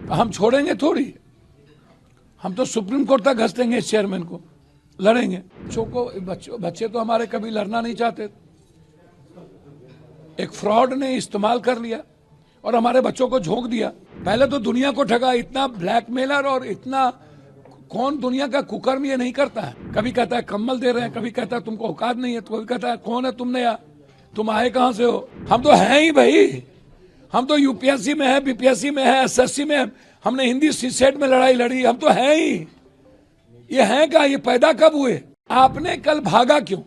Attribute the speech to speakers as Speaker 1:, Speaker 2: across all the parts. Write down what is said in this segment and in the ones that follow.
Speaker 1: हम छोड़ेंगे थोड़ी, हम तो सुप्रीम कोर्ट तक घसीटेंगे इस चेयरमैन को, लड़ेंगे। बच्चे तो हमारे कभी लड़ना नहीं चाहते। एक फ्रॉड ने इस्तेमाल कर लिया और हमारे बच्चों को झोंक दिया। पहले तो दुनिया को ठगा, इतना ब्लैकमेलर और इतना कौन दुनिया का कुकर्म ये नहीं करता है। कभी कहता है कम्बल दे रहे हैं, कभी कहता है तुमको औकात नहीं है, तो कभी कहता है कौन है तुमने यार, तुम आए कहां से हो। हम तो हैं ही भाई, हम तो यूपीएससी में है, बीपीएससी में है, एसएससी में है, हमने हिंदी सीसेट में लड़ाई लड़ी, हम तो हैं ही। ये हैं क्या, ये पैदा कब हुए। आपने कल भागा क्यों,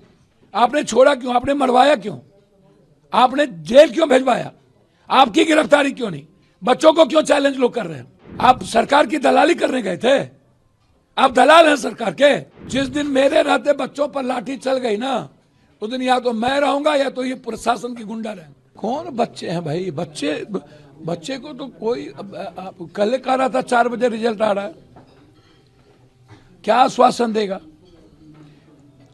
Speaker 1: आपने छोड़ा क्यों, आपने मरवाया क्यों, आपने जेल क्यों भेजवाया, आपकी गिरफ्तारी क्यों नहीं, बच्चों को क्यों चैलेंज लोग कर रहे हैं। आप सरकार की दलाली करने गए थे, आप दलाल हैं सरकार के। जिस दिन मेरे रहते बच्चों पर लाठी चल गई ना, उस दिन या तो मैं रहूंगा या तो ये प्रशासन की गुंडा रहेंगे। कौन बच्चे हैं भाई, बच्चे को तो कोई कल कह रहा था 4 बजे रिजल्ट आ रहा है, क्या आश्वासन देगा।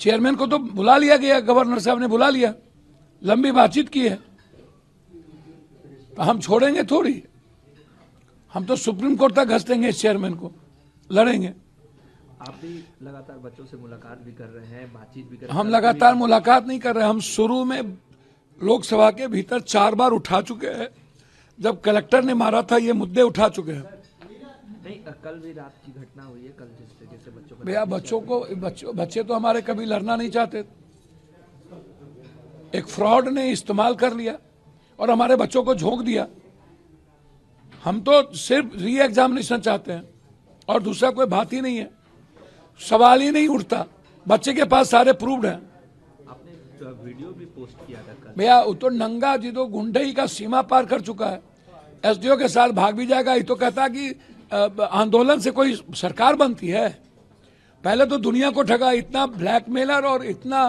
Speaker 1: चेयरमैन को तो बुला लिया गया, गवर्नर साहब ने बुला लिया, लंबी बातचीत की है। हम छोड़ेंगे थोड़ी, हम तो सुप्रीम कोर्ट तक घसीटेंगे इस चेयरमैन को, लड़ेंगे।
Speaker 2: आप भी लगातार बच्चों से मुलाकात भी कर रहे हैं, बातचीत भी कर रहे हैं।
Speaker 1: हम लगातार मुलाकात नहीं कर रहे, हम शुरू में लोकसभा के भीतर 4 बार उठा चुके हैं। जब कलेक्टर ने मारा था ये मुद्दे उठा चुके हैं।
Speaker 2: नहीं, कल भी रात की घटना हुई है, कल जिस तरीके से बच्चों को
Speaker 1: भैया बच्चे तो हमारे कभी लड़ना नहीं चाहते। एक फ्रॉड ने इस्तेमाल कर लिया और हमारे बच्चों को झोंक दिया। हम तो सिर्फ री एग्जामिनेशन चाहते हैं और दूसरा कोई बात ही नहीं है, सवाल ही नहीं उठता। बच्चे के पास सारे प्रूव्ड हैं।
Speaker 2: आपने वीडियो भी पोस्ट किया था कल।
Speaker 1: भैया वो तो नंगा जिदो गुंडई का सीमा पार कर चुका है, एसडीओ के साथ भाग भी जाएगा। ये तो कहता कि आंदोलन से कोई सरकार बनती है। पहले तो दुनिया को ठगा, इतना ब्लैकमेलर और इतना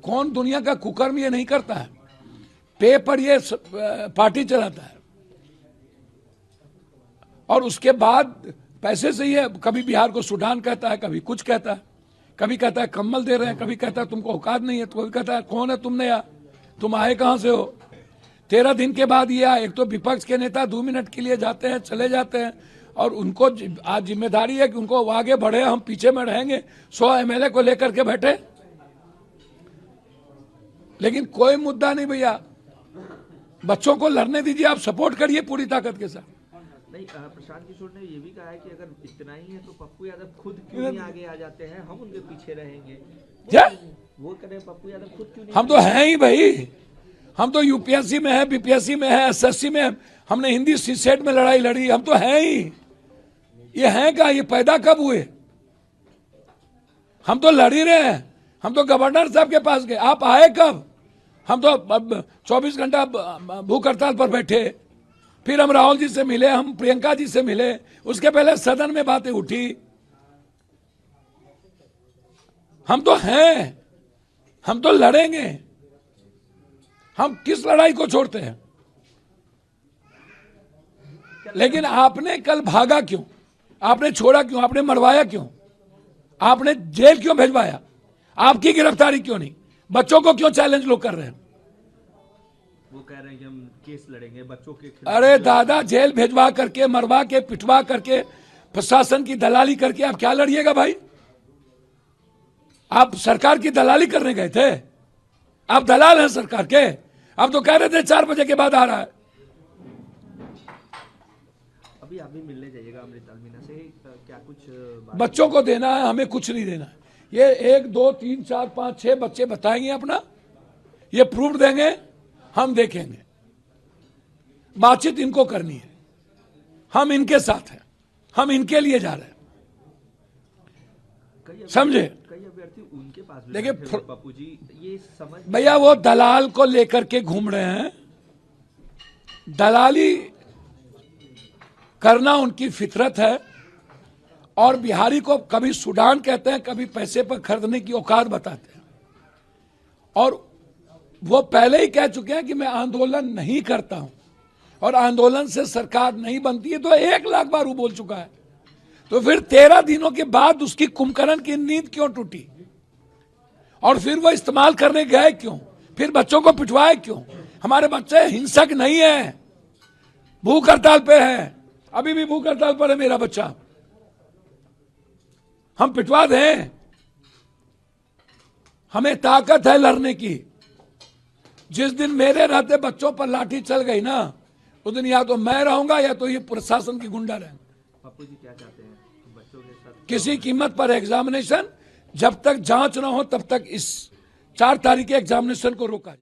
Speaker 1: कौन दुनिया का कुकर्म ये नहीं करता है। पे पर ये पार्टी चलाता है और उसके बाद पैसे से ये कभी बिहार को सूडान कहता है, कभी कुछ कहता है, कभी कहता है कम्बल दे रहे हैं, कभी कहता है तुमको औकात नहीं है, तो कभी कहता है कौन है तुमने यार, तुम आए कहां से हो। 13 दिन के बाद ये आए। एक तो विपक्ष के नेता 2 मिनट के लिए जाते हैं, चले जाते हैं और उनको आज जिम्मेदारी है कि उनको आगे बढ़े, हम पीछे में रहेंगे। 100 एमएलए को लेकर के बैठे, लेकिन कोई मुद्दा नहीं भैया। बच्चों को लड़ने दीजिए, आप सपोर्ट करिए पूरी ताकत के साथ।
Speaker 2: नहीं, प्रशांत किशोर ने ये भी कहा है कि अगर इतना ही है तो पप्पू यादव खुद क्यों नहीं आगे आ जाते हैं, हम उनके पीछे रहेंगे। वो कह रहे पप्पू यादव खुद क्यों नहीं।
Speaker 1: हम तो हैं ही भाई, हम तो यूपीएससी में है, बीपीएससी में है, एसएससी में है, हमने हिंदी सीसेट में लड़ाई लड़ी, हम तो हैं ही। ये हैं क्या, ये पैदा कब हुए। हम तो लड़ ही रहे हैं। हम तो गवर्नर साहब के पास गए, आप आए कब। हम तो 24 घंटा भूख हड़ताल पर बैठे, फिर हम राहुल जी से मिले, हम प्रियंका जी से मिले, उसके पहले सदन में बातें उठी। हम तो हैं, हम तो लड़ेंगे। हम किस लड़ाई को छोड़ते हैं। लेकिन आपने कल भागा क्यों, आपने छोड़ा क्यों, आपने मरवाया क्यों, आपने जेल क्यों भेजवाया, आपकी गिरफ्तारी क्यों नहीं, बच्चों को क्यों चैलेंज लोग कर रहे हैं।
Speaker 2: वो कह रहे हैं कि हम केस लड़ेंगे बच्चों के खिलाफ।
Speaker 1: अरे दादा, जेल भेजवा करके, मरवा के, पिटवा करके, प्रशासन की दलाली करके आप क्या लड़िएगा भाई। आप सरकार की दलाली करने गए थे, आप दलाल हैं सरकार के। आप तो कह रहे थे 4 बजे के बाद आ रहा है।
Speaker 2: अभी आप भी मिलने जाइएगा अमृता मीना से, क्या कुछ
Speaker 1: बच्चों को देना है, हमें कुछ नहीं देना है। ये 1 2 3 4 5 6 बच्चे बताएंगे अपना, ये प्रूफ देंगे, हम देखेंगे। बातचीत इनको करनी है, हम इनके साथ हैं, हम इनके लिए जा रहे हैं, समझे।
Speaker 2: कई अभ्यर्थी उनके पास भी
Speaker 1: देखिए
Speaker 2: पप्पू जी, ये समझ
Speaker 1: भैया वो दलाल को लेकर के घूम रहे हैं। दलाली करना उनकी फितरत है और बिहारी को कभी सूडान कहते हैं, कभी पैसे पर खरीदने की औकात बताते हैं। और वो पहले ही कह चुके हैं कि मैं आंदोलन नहीं करता हूं और आंदोलन से सरकार नहीं बनती है, तो 1 लाख बार वो बोल चुका है। तो फिर 13 दिनों के बाद उसकी कुंभकर्ण की नींद क्यों टूटी और फिर वो इस्तेमाल करने गए क्यों, फिर बच्चों को पिटवाए क्यों। हमारे बच्चे हिंसक नहीं है, भूख हड़ताल पे हैं, अभी भी भूख हड़ताल पर है मेरा बच्चा, हम पिटवा दें, हमें ताकत है लड़ने की। जिस दिन मेरे रहते बच्चों पर लाठी चल गई ना, उस दिन या तो मैं रहूंगा या तो ये प्रशासन की गुंडा रहेंगे।
Speaker 2: पप्पू जी क्या चाहते हैं बच्चों के साथ?
Speaker 1: किसी कीमत पर एग्जामिनेशन, जब तक जांच ना हो तब तक इस 4 तारीख के एग्जामिनेशन को रोका।